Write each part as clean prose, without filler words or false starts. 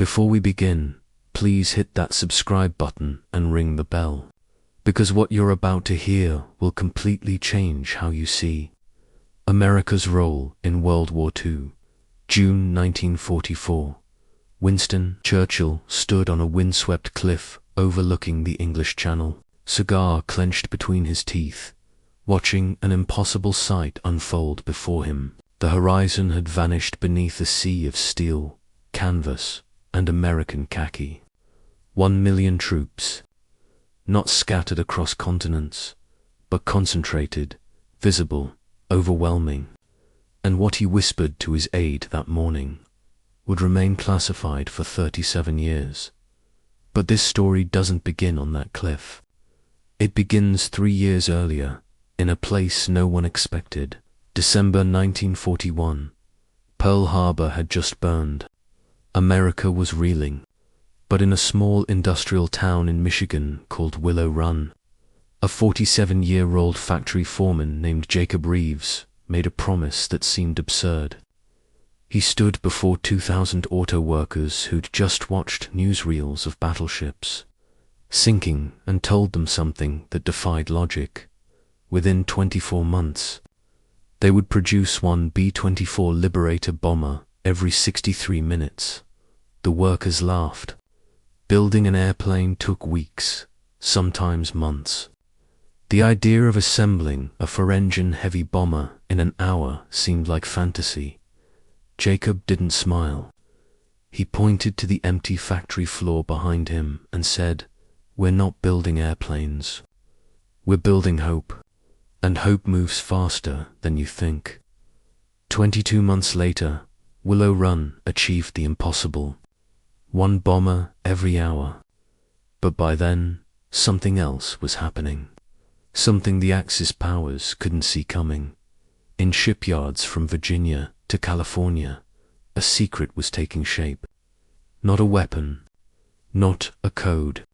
Before we begin, please hit that subscribe button and ring the bell, because what you're about to hear will completely change how you see America's role in World War II. June 1944. Winston Churchill stood on a windswept cliff overlooking the English Channel, cigar clenched between his teeth, watching an impossible sight unfold before him. The horizon had vanished beneath a sea of steel, canvas, and American khaki. 1 million troops, not scattered across continents, but concentrated, visible, overwhelming. And what he whispered to his aide that morning would remain classified for 37 years. But this story doesn't begin on that cliff. It begins 3 years earlier, in a place no one expected. December 1941. Pearl Harbor had just burned. America was reeling, but in a small industrial town in Michigan called Willow Run, a 47-year-old factory foreman named Jacob Reeves made a promise that seemed absurd. He stood before 2,000 auto workers who'd just watched newsreels of battleships sinking and told them something that defied logic. Within 24 months, they would produce one B-24 Liberator bomber every 63 minutes. The workers laughed. Building an airplane took weeks, sometimes months. The idea of assembling a four-engine heavy bomber in an hour seemed like fantasy. Jacob didn't smile. He pointed to the empty factory floor behind him and said, "We're not building airplanes. We're building hope. And hope moves faster than you think." 22 months later, Willow Run achieved the impossible. One bomber every hour. But by then, something else was happening. Something the Axis powers couldn't see coming. In shipyards from Virginia to California, a secret was taking shape. Not a weapon, not a code.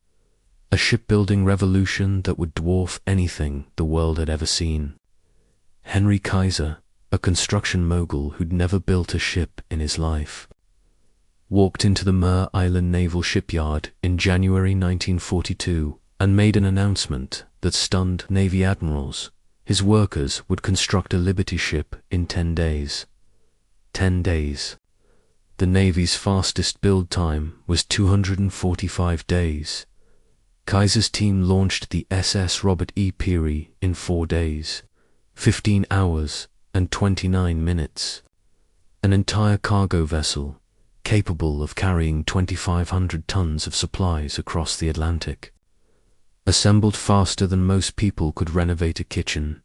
A shipbuilding revolution that would dwarf anything the world had ever seen. Henry Kaiser, a construction mogul who'd never built a ship in his life, walked into the Mare Island Naval Shipyard in January 1942 and made an announcement that stunned Navy admirals. His workers would construct a Liberty ship in 10 days. 10 days. The Navy's fastest build time was 245 days. Kaiser's team launched the SS Robert E. Peary in 4 days, 15 hours and 29 minutes. An entire cargo vessel, capable of carrying 2,500 tons of supplies across the Atlantic. Assembled faster than most people could renovate a kitchen.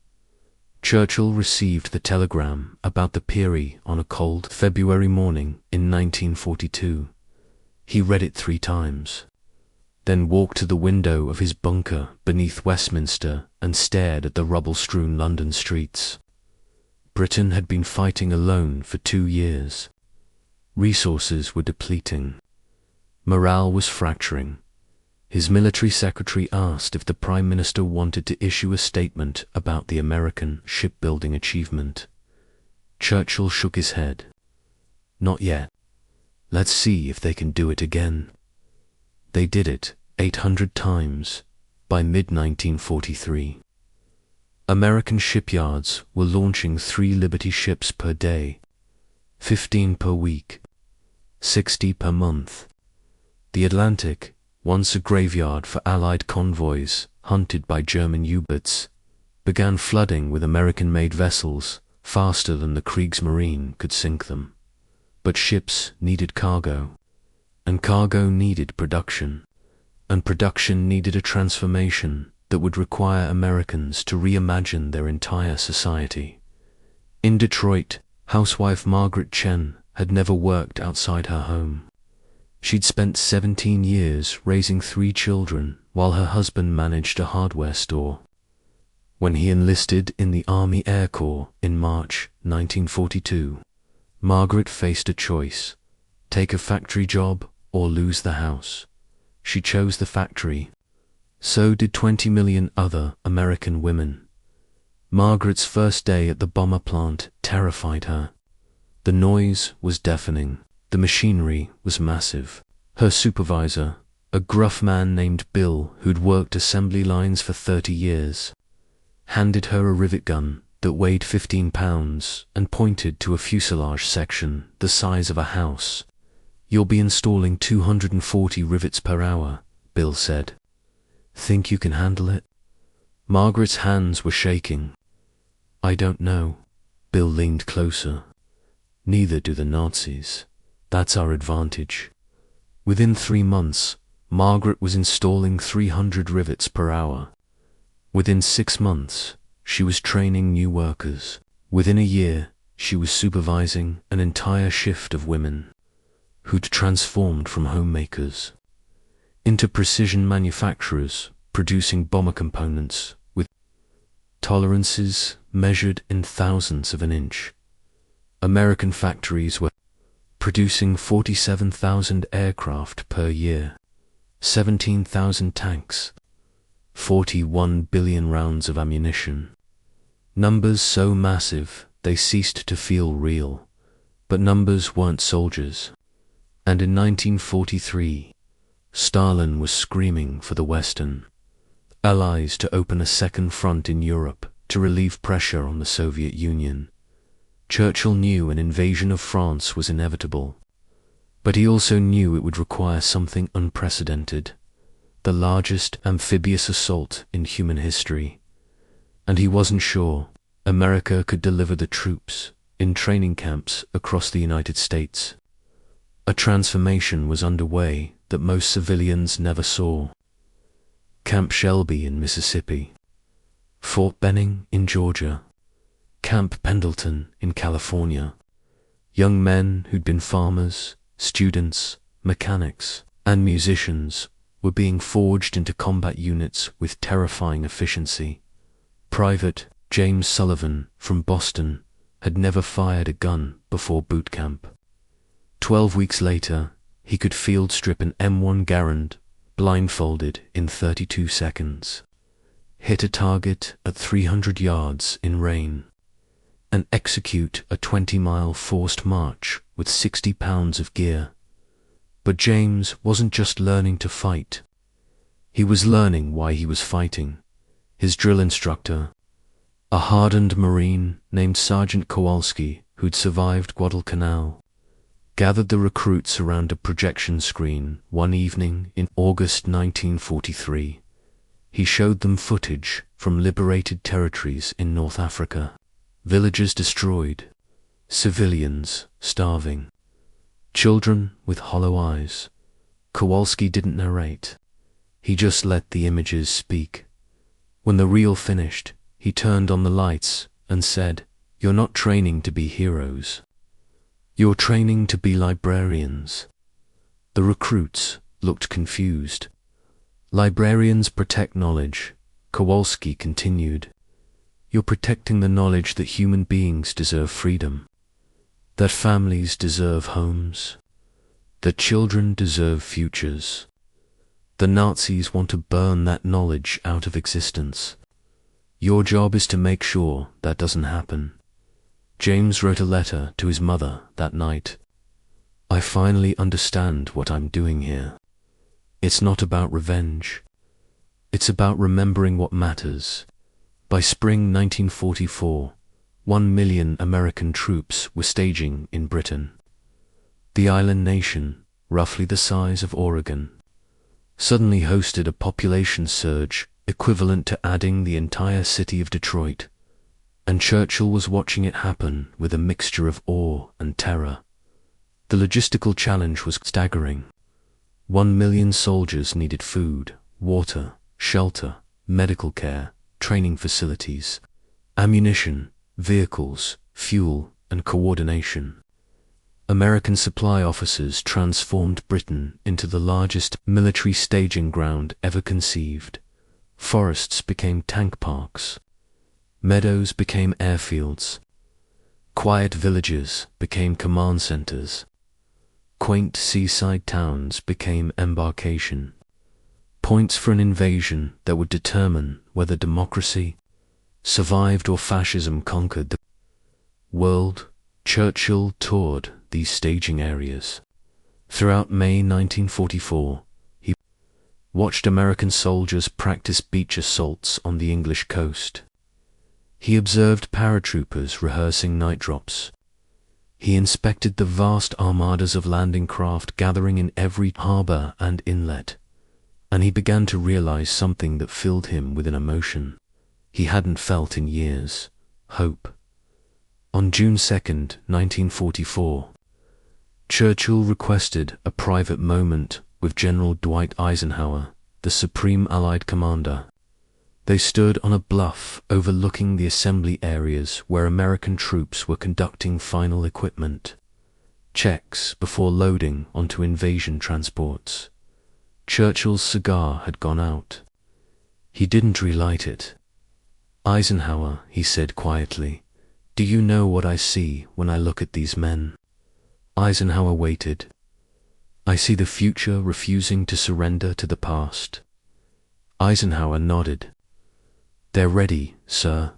Churchill received the telegram about the Peary on a cold February morning in 1942. He read it 3 times. Then walked to the window of his bunker beneath Westminster and stared at the rubble-strewn London streets. Britain had been fighting alone for 2 years. Resources were depleting. Morale was fracturing. His military secretary asked if the Prime Minister wanted to issue a statement about the American shipbuilding achievement. Churchill shook his head. "Not yet. Let's see if they can do it again." They did it 800 times by mid-1943. American shipyards were launching 3 Liberty ships per day, 15 per week, 60 per month. The Atlantic, once a graveyard for Allied convoys hunted by German U-boats, began flooding with American-made vessels faster than the Kriegsmarine could sink them. But ships needed cargo. And cargo needed production, and production needed a transformation that would require Americans to reimagine their entire society. In Detroit, housewife Margaret Chen had never worked outside her home. She'd spent 17 years raising 3 children while her husband managed a hardware store. When he enlisted in the Army Air Corps in March 1942, Margaret faced a choice: take a factory job or lose the house. She chose the factory. So did 20 million other American women. Margaret's first day at the bomber plant terrified her. The noise was deafening. The machinery was massive. Her supervisor, a gruff man named Bill who'd worked assembly lines for 30 years, handed her a rivet gun that weighed 15 pounds and pointed to a fuselage section the size of a house. "You'll be installing 240 rivets per hour," Bill said. "Think you can handle it?" Margaret's hands were shaking. "I don't know." Bill leaned closer. "Neither do the Nazis. That's our advantage." Within 3 months, Margaret was installing 300 rivets per hour. Within 6 months, she was training new workers. Within a year, she was supervising an entire shift of women who'd transformed from homemakers into precision manufacturers, producing bomber components with tolerances measured in thousandths of an inch. American factories were producing 47,000 aircraft per year, 17,000 tanks, 41 billion rounds of ammunition. Numbers so massive they ceased to feel real, but numbers weren't soldiers. And in 1943, Stalin was screaming for the Western Allies to open a second front in Europe to relieve pressure on the Soviet Union. Churchill knew an invasion of France was inevitable, but he also knew it would require something unprecedented, the largest amphibious assault in human history. And he wasn't sure America could deliver the troops in training camps across the United States. A transformation was underway that most civilians never saw. Camp Shelby in Mississippi, Fort Benning in Georgia, Camp Pendleton in California. Young men who'd been farmers, students, mechanics, and musicians were being forged into combat units with terrifying efficiency. Private James Sullivan from Boston had never fired a gun before boot camp. 12 weeks later, he could field strip an M1 Garand blindfolded in 32 seconds, hit a target at 300 yards in rain, and execute a 20-mile forced march with 60 pounds of gear. But James wasn't just learning to fight. He was learning why he was fighting. His drill instructor, a hardened Marine named Sergeant Kowalski who'd survived Guadalcanal, gathered the recruits around a projection screen one evening in August 1943. He showed them footage from liberated territories in North Africa. Villages destroyed, civilians starving, children with hollow eyes. Kowalski didn't narrate. He just let the images speak. When the reel finished, he turned on the lights and said, "You're not training to be heroes. You're training to be librarians." The recruits looked confused. "Librarians protect knowledge," Kowalski continued. "You're protecting the knowledge that human beings deserve freedom, that families deserve homes, that children deserve futures. The Nazis want to burn that knowledge out of existence. Your job is to make sure that doesn't happen." James wrote a letter to his mother that night. "I finally understand what I'm doing here. It's not about revenge. It's about remembering what matters." By spring 1944, 1 million American troops were staging in Britain. The island nation, roughly the size of Oregon, suddenly hosted a population surge equivalent to adding the entire city of Detroit, and Churchill was watching it happen with a mixture of awe and terror. The logistical challenge was staggering. 1 million soldiers needed food, water, shelter, medical care, training facilities, ammunition, vehicles, fuel, and coordination. American supply officers transformed Britain into the largest military staging ground ever conceived. Forests became tank parks. Meadows became airfields. Quiet villages became command centers. Quaint seaside towns became embarkation points for an invasion that would determine whether democracy survived or fascism conquered the world. Churchill toured these staging areas, Throughout May 1944, he watched American soldiers practice beach assaults on the English coast. He observed paratroopers rehearsing night drops. He inspected the vast armadas of landing craft gathering in every harbor and inlet, and he began to realize something that filled him with an emotion he hadn't felt in years: hope. On June 2nd, 1944, Churchill requested a private moment with General Dwight Eisenhower, the Supreme Allied Commander. They stood on a bluff overlooking the assembly areas where American troops were conducting final equipment checks before loading onto invasion transports. Churchill's cigar had gone out. He didn't relight it. "Eisenhower," he said quietly, "do you know what I see when I look at these men?" Eisenhower waited. "I see the future refusing to surrender to the past." Eisenhower nodded. "They're ready, sir."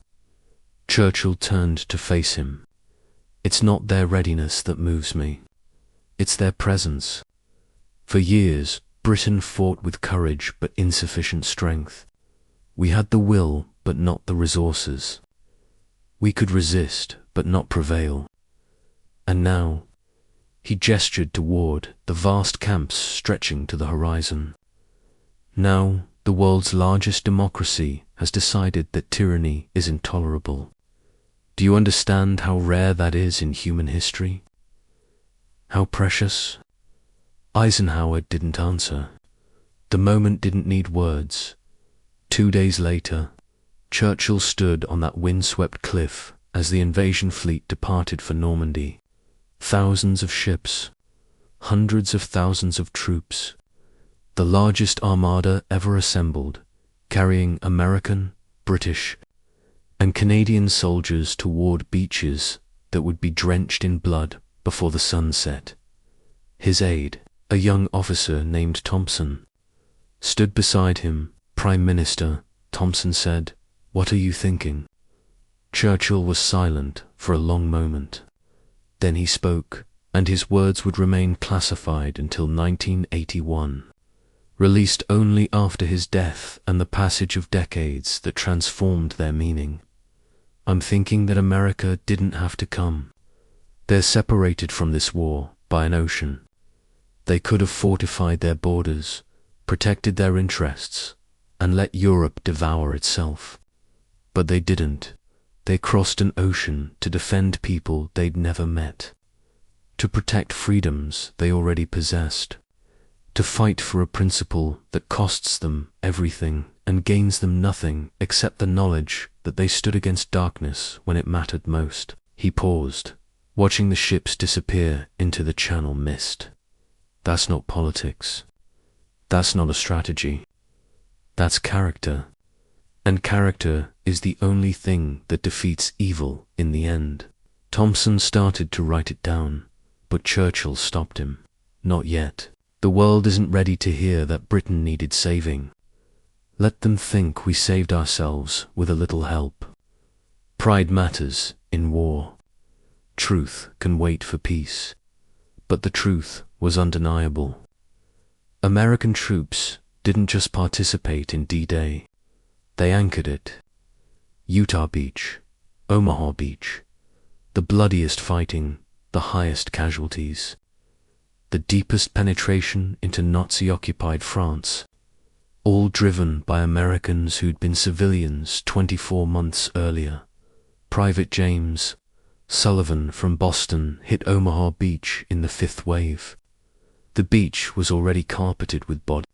Churchill turned to face him. "It's not their readiness that moves me. It's their presence. For years, Britain fought with courage but insufficient strength. We had the will but not the resources. We could resist but not prevail. And now," he gestured toward the vast camps stretching to the horizon, "now the world's largest democracy has decided that tyranny is intolerable. Do you understand how rare that is in human history? How precious?" Eisenhower didn't answer. The moment didn't need words. 2 days later, Churchill stood on that windswept cliff as the invasion fleet departed for Normandy. Thousands of ships, hundreds of thousands of troops, the largest armada ever assembled, carrying American, British, and Canadian soldiers toward beaches that would be drenched in blood before the sun set. His aide, a young officer named Thompson, stood beside him. "Prime Minister," Thompson said, "what are you thinking?" Churchill was silent for a long moment. Then he spoke, and his words would remain classified until 1981, released only after his death and the passage of decades that transformed their meaning. "I'm thinking that America didn't have to come. They're separated from this war by an ocean. They could have fortified their borders, protected their interests, and let Europe devour itself. But they didn't. They crossed an ocean to defend people they'd never met, to protect freedoms they already possessed, to fight for a principle that costs them everything and gains them nothing except the knowledge that they stood against darkness when it mattered most." He paused, watching the ships disappear into the Channel mist. "That's not politics. That's not a strategy. That's character. And character is the only thing that defeats evil in the end." Thompson started to write it down, but Churchill stopped him. "Not yet. The world isn't ready to hear that Britain needed saving. Let them think we saved ourselves with a little help. Pride matters in war. Truth can wait for peace." But the truth was undeniable. American troops didn't just participate in D-Day. They anchored it. Utah Beach, Omaha Beach, the bloodiest fighting, the highest casualties, the deepest penetration into Nazi-occupied France, all driven by Americans who'd been civilians 24 months earlier. Private James Sullivan from Boston hit Omaha Beach in the 5th wave. The beach was already carpeted with bodies.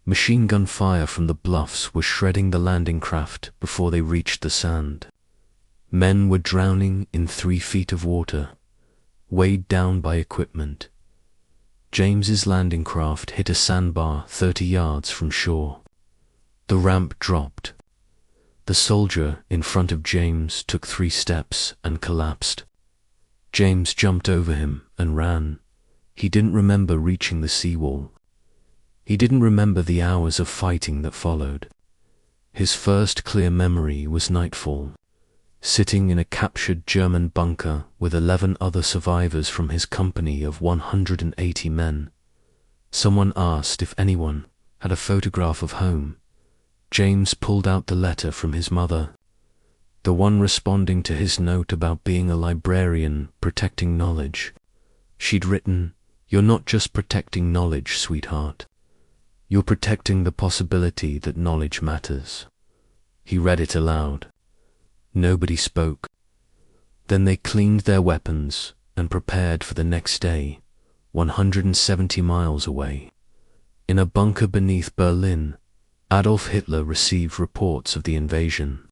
Machine gun fire from the bluffs was shredding the landing craft before they reached the sand. Men were drowning in 3 feet of water, weighed down by equipment. James's landing craft hit a sandbar 30 yards from shore. The ramp dropped. The soldier in front of James took 3 steps and collapsed. James jumped over him and ran. He didn't remember reaching the seawall. He didn't remember the hours of fighting that followed. His first clear memory was nightfall. sitting in a captured German bunker with 11 other survivors from his company of 180 men. Someone asked if anyone had a photograph of home. James pulled out the letter from his mother, the one responding to his note about being a librarian protecting knowledge. She'd written, "You're not just protecting knowledge, sweetheart. You're protecting the possibility that knowledge matters." He read it aloud. Nobody spoke. Then they cleaned their weapons and prepared for the next day, 170 miles away. In a bunker beneath Berlin, Adolf Hitler received reports of the invasion.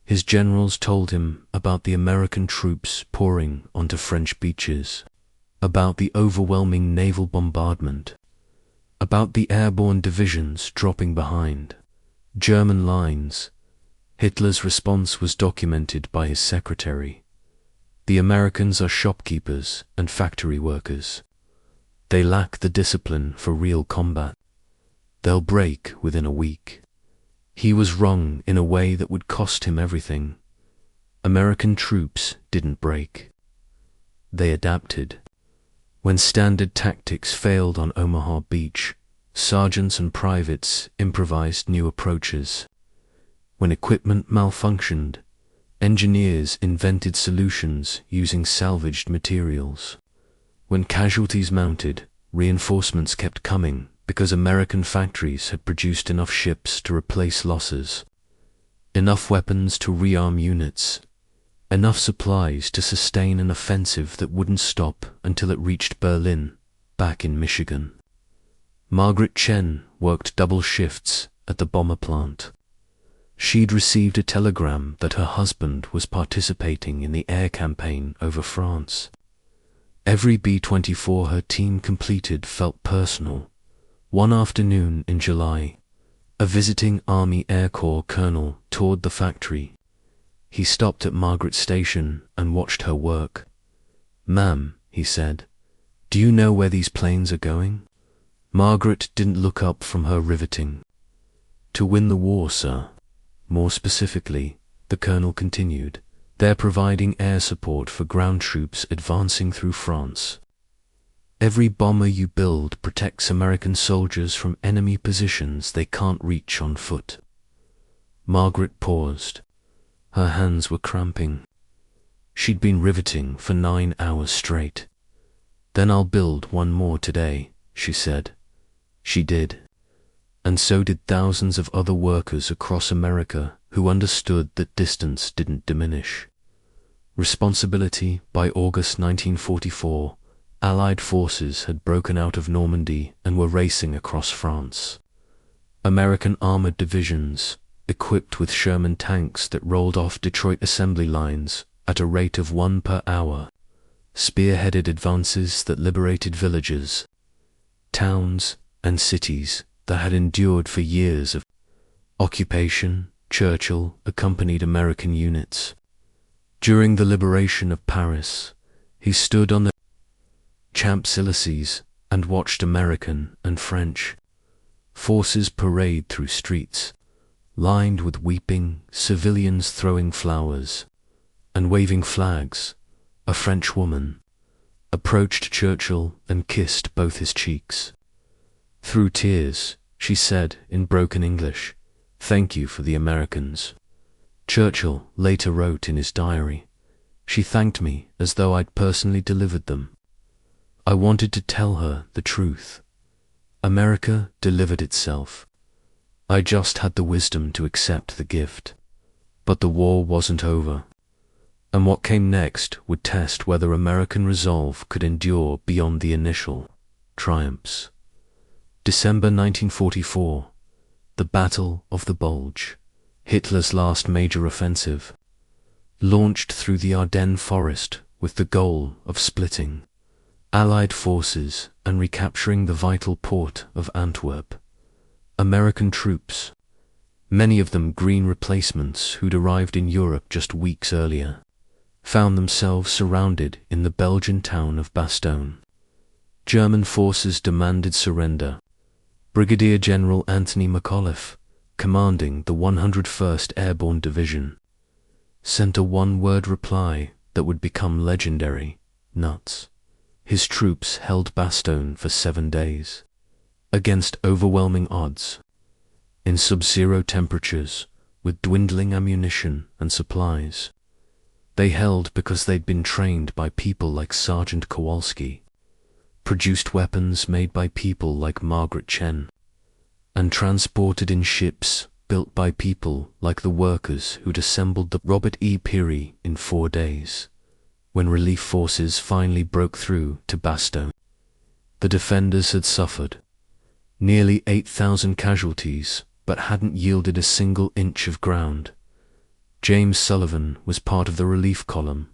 His generals told him about the American troops pouring onto French beaches, about the overwhelming naval bombardment, about the airborne divisions dropping behind German lines. Hitler's response was documented by his secretary. "The Americans are shopkeepers and factory workers. They lack the discipline for real combat. They'll break within a week." He was wrong in a way that would cost him everything. American troops didn't break. They adapted. When standard tactics failed on Omaha Beach, sergeants and privates improvised new approaches. When equipment malfunctioned, engineers invented solutions using salvaged materials. When casualties mounted, reinforcements kept coming because American factories had produced enough ships to replace losses, enough weapons to rearm units, enough supplies to sustain an offensive that wouldn't stop until it reached Berlin, back in Michigan. Margaret Chen worked double shifts at the bomber plant. She'd received a telegram that her husband was participating in the air campaign over France. Every B-24 her team completed felt personal. One afternoon in July, a visiting Army Air Corps colonel toured the factory. He stopped at Margaret's station and watched her work. "Ma'am," he said, "do you know where these planes are going?" Margaret didn't look up from her riveting. "To win the war, sir." More specifically, the colonel continued, "they're providing air support for ground troops advancing through France. Every bomber you build protects American soldiers from enemy positions they can't reach on foot." Margaret paused. Her hands were cramping. She'd been riveting for 9 hours straight. "Then I'll build one more today," she said. She did. And so did thousands of other workers across America who understood that distance didn't diminish. Responsibility. By August 1944, Allied forces had broken out of Normandy and were racing across France. American armored divisions, equipped with Sherman tanks that rolled off Detroit assembly lines at a rate of 1 per hour, spearheaded advances that liberated villages, towns, and cities that had endured for years of occupation. Churchill accompanied American units. During the liberation of Paris, he stood on the Champs-Élysées and watched American and French forces parade through streets lined with weeping civilians throwing flowers and waving flags. A French woman approached Churchill and kissed both his cheeks. Through tears, she said in broken English, "Thank you for the Americans." Churchill later wrote in his diary, "She thanked me as though I'd personally delivered them. I wanted to tell her the truth. America delivered itself. I just had the wisdom to accept the gift." But the war wasn't over. And what came next would test whether American resolve could endure beyond the initial triumphs. December 1944, the Battle of the Bulge, Hitler's last major offensive, launched through the Ardennes forest with the goal of splitting Allied forces and recapturing the vital port of Antwerp. American troops, many of them green replacements who'd arrived in Europe just weeks earlier, found themselves surrounded in the Belgian town of Bastogne. German forces demanded surrender. Brigadier General Anthony McAuliffe, commanding the 101st Airborne Division, sent a one-word reply that would become legendary: nuts. His troops held Bastogne for 7 days, against overwhelming odds, in sub-zero temperatures, with dwindling ammunition and supplies. They held because they'd been trained by people like Sergeant Kowalski, produced weapons made by people like Margaret Chen, and transported in ships built by people like the workers who'd assembled the Robert E. Peary in 4 days, when relief forces finally broke through to Bastogne. The defenders had suffered nearly 8,000 casualties, but hadn't yielded a single inch of ground. James Sullivan was part of the relief column.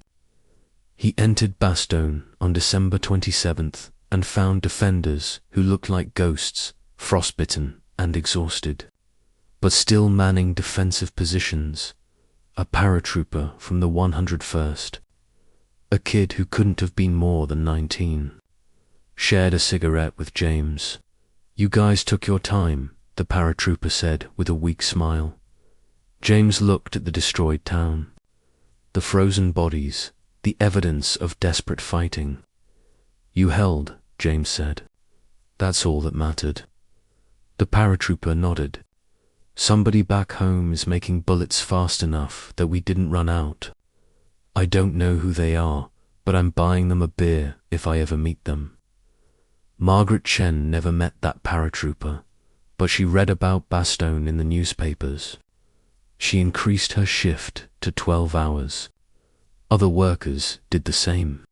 He entered Bastogne on December 27th and found defenders who looked like ghosts, frostbitten and exhausted, but still manning defensive positions. A paratrooper from the 101st, a kid who couldn't have been more than 19, shared a cigarette with James. "You guys took your time," the paratrooper said with a weak smile. James looked at the destroyed town, the frozen bodies, the evidence of desperate fighting. "You held," James said. "That's all that mattered." The paratrooper nodded. "Somebody back home is making bullets fast enough that we didn't run out. I don't know who they are, but I'm buying them a beer if I ever meet them." Margaret Chen never met that paratrooper, but she read about Bastogne in the newspapers. She increased her shift to 12 hours. Other workers did the same.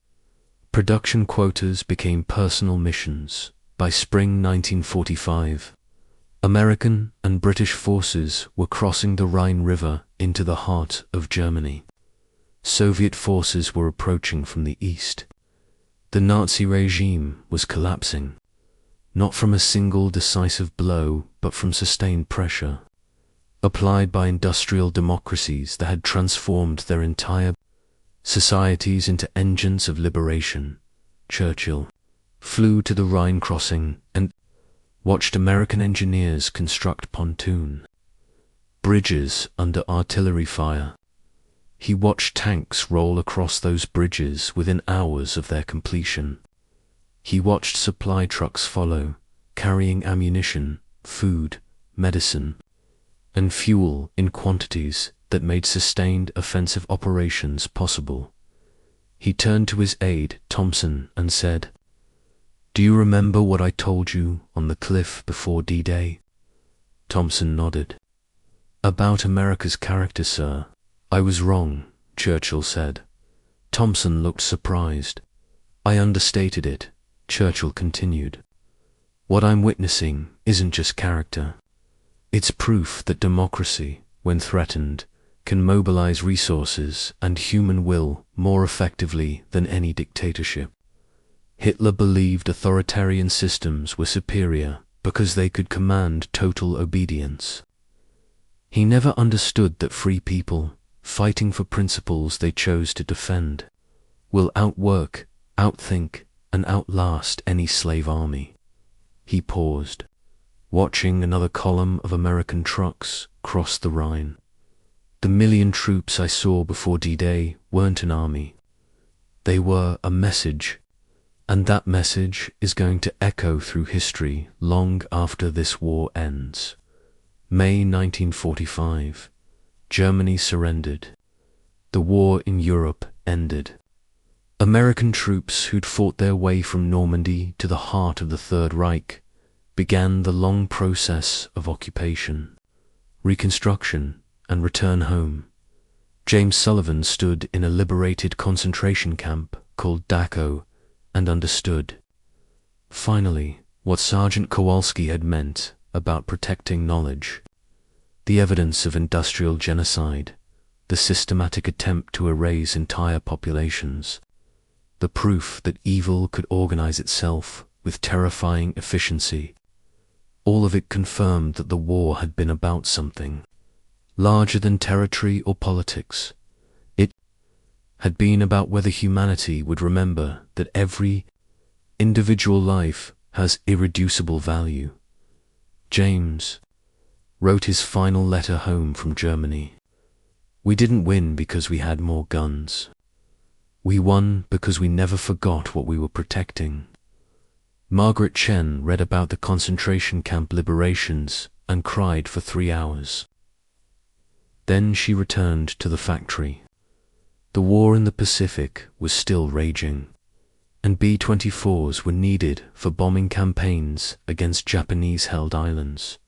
Production quotas became personal missions. By spring 1945, American and British forces were crossing the Rhine River into the heart of Germany. Soviet forces were approaching from the east. The Nazi regime was collapsing, not from a single decisive blow, but from sustained pressure, applied by industrial democracies that had transformed their entire societies into engines of liberation. Churchill flew to the Rhine crossing and watched American engineers construct pontoon bridges under artillery fire. He watched tanks roll across those bridges within hours of their completion. He watched supply trucks follow, carrying ammunition, food, medicine, and fuel in quantities that made sustained offensive operations possible. He turned to his aide, Thompson, and said, "Do you remember what I told you on the cliff before D-Day?" Thompson nodded. "About America's character, sir. I was wrong," Churchill said. Thompson looked surprised. "I understated it," Churchill continued. "What I'm witnessing isn't just character. It's proof that democracy, when threatened, can mobilize resources and human will more effectively than any dictatorship. Hitler believed authoritarian systems were superior because they could command total obedience. He never understood that free people, fighting for principles they chose to defend, will outwork, outthink, and outlast any slave army." He paused, watching another column of American trucks cross the Rhine. "The 1,000,000 troops I saw before D-Day weren't an army. They were a message, and that message is going to echo through history long after this war ends." May 1945. Germany surrendered. The war in Europe ended. American troops who'd fought their way from Normandy to the heart of the Third Reich began the long process of occupation, reconstruction, and return home. James Sullivan stood in a liberated concentration camp called Dachau and understood, finally, what Sergeant Kowalski had meant about protecting knowledge. The evidence of industrial genocide, the systematic attempt to erase entire populations, the proof that evil could organize itself with terrifying efficiency. All of it confirmed that the war had been about something larger than territory or politics. It had been about whether humanity would remember that every individual life has irreducible value. James wrote his final letter home from Germany. We didn't win because we had more guns. We won because we never forgot what we were protecting. Margaret Chen read about the concentration camp liberations and cried for 3 hours. Then she returned to the factory. The war in the Pacific was still raging, and B-24s were needed for bombing campaigns against Japanese-held islands.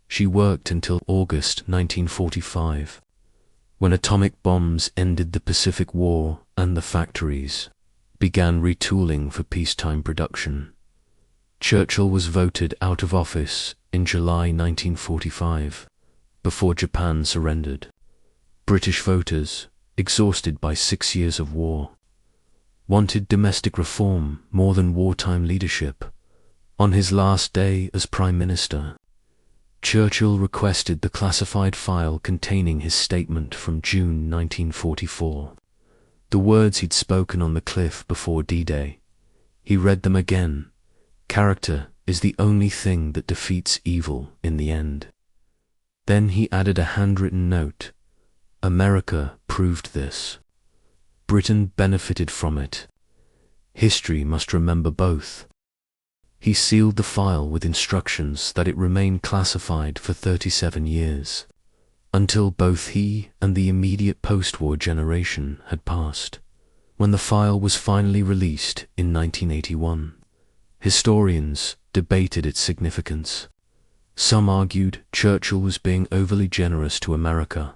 She worked until August 1945, when atomic bombs ended the Pacific War and the factories began retooling for peacetime production. Churchill was voted out of office in July 1945, before Japan surrendered. British voters, exhausted by 6 years of war, wanted domestic reform more than wartime leadership. On his last day as Prime Minister, Churchill requested the classified file containing his statement from June 1944. The words he'd spoken on the cliff before D-Day. He read them again. Character is the only thing that defeats evil in the end. Then he added a handwritten note. America proved this. Britain benefited from it. History must remember both. He sealed the file with instructions that it remain classified for 37 years, until both he and the immediate post-war generation had passed. When the file was finally released in 1981, historians debated its significance. Some argued Churchill was being overly generous to America.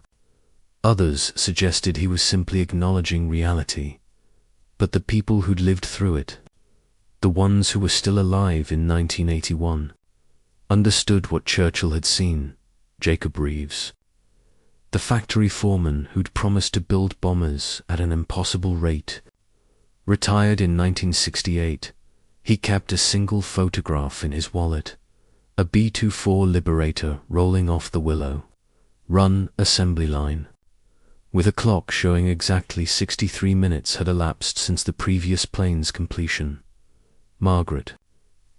Others suggested he was simply acknowledging reality. But the people who'd lived through it, the ones who were still alive in 1981, understood what Churchill had seen. Jacob Reeves, the factory foreman who'd promised to build bombers at an impossible rate, retired in 1968. He kept a single photograph in his wallet, a B-24 Liberator rolling off the Willow Run assembly line, with a clock showing exactly 63 minutes had elapsed since the previous plane's completion. Margaret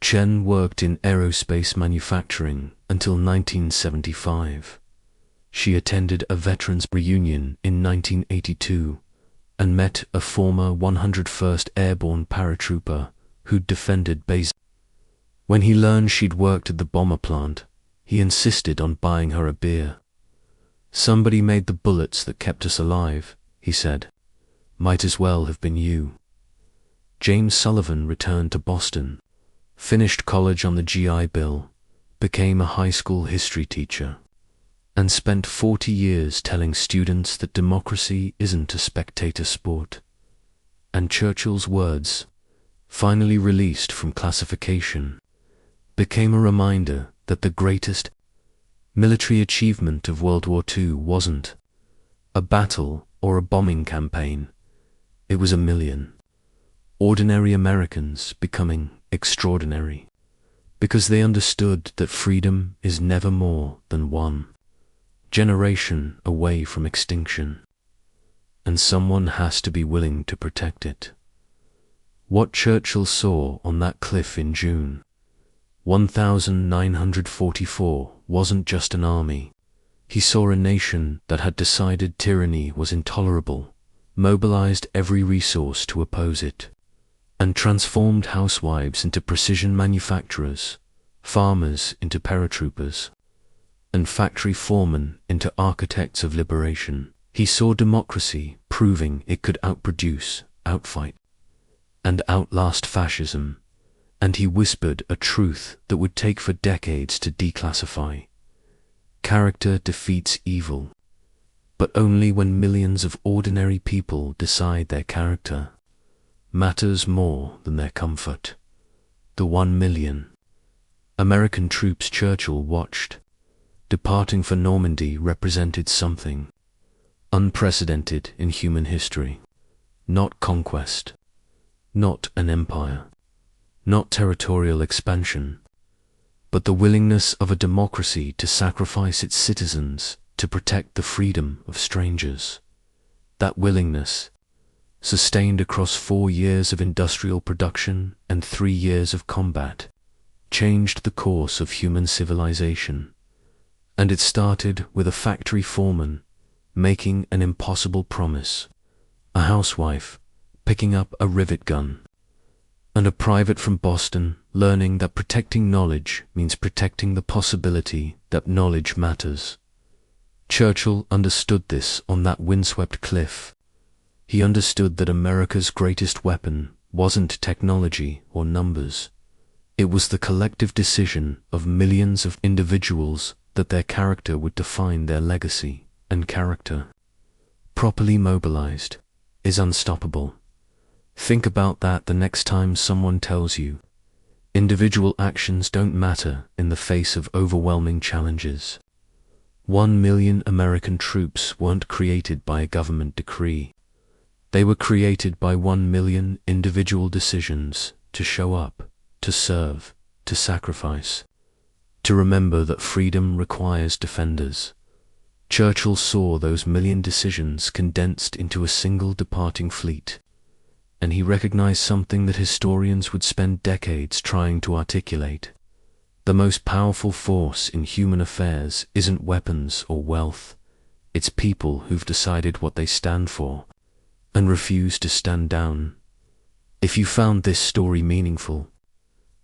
Chen worked in aerospace manufacturing until 1975. She attended a veterans reunion in 1982 and met a former 101st Airborne paratrooper who'd defended base. When he learned she'd worked at the bomber plant, he insisted on buying her a beer. Somebody made the bullets that kept us alive, he said. Might as well have been you. James Sullivan returned to Boston, finished college on the GI Bill, became a high school history teacher, and spent 40 years telling students that democracy isn't a spectator sport. And Churchill's words, finally released from classification, became a reminder that the greatest military achievement of World War II wasn't a battle or a bombing campaign. It was a million ordinary Americans becoming extraordinary, because they understood that freedom is never more than one generation away from extinction, and someone has to be willing to protect it. What Churchill saw on that cliff in June 1944 wasn't just an army. He saw a nation that had decided tyranny was intolerable, mobilized every resource to oppose it, and transformed housewives into precision manufacturers, farmers into paratroopers, and factory foremen into architects of liberation. He saw democracy proving it could outproduce, outfight, and outlast fascism, and he whispered a truth that would take for decades to declassify. Character defeats evil, but only when millions of ordinary people decide their character matters more than their comfort. The 1 million American troops Churchill watched departing for Normandy represented something unprecedented in human history. Not conquest, not an empire, not territorial expansion, but the willingness of a democracy to sacrifice its citizens to protect the freedom of strangers. That willingness, sustained across 4 years of industrial production and 3 years of combat, changed the course of human civilization. And it started with a factory foreman making an impossible promise, a housewife picking up a rivet gun, and a private from Boston learning that protecting knowledge means protecting the possibility that knowledge matters. Churchill understood this on that windswept cliff. He understood that America's greatest weapon wasn't technology or numbers. It was the collective decision of millions of individuals that their character would define their legacy, and character, properly mobilized, is unstoppable. Think about that the next time someone tells you individual actions don't matter in the face of overwhelming challenges. 1 million American troops weren't created by a government decree. They were created by 1 million individual decisions to show up, to serve, to sacrifice, to remember that freedom requires defenders. Churchill saw those million decisions condensed into a single departing fleet, and he recognized something that historians would spend decades trying to articulate. The most powerful force in human affairs isn't weapons or wealth. It's people who've decided what they stand for and refuse to stand down. If you found this story meaningful,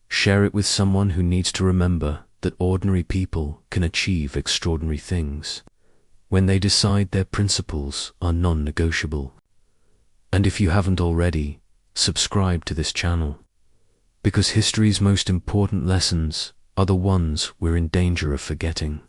share it with someone who needs to remember that ordinary people can achieve extraordinary things when they decide their principles are non-negotiable. And if you haven't already, subscribe to this channel, because history's most important lessons are the ones we're in danger of forgetting.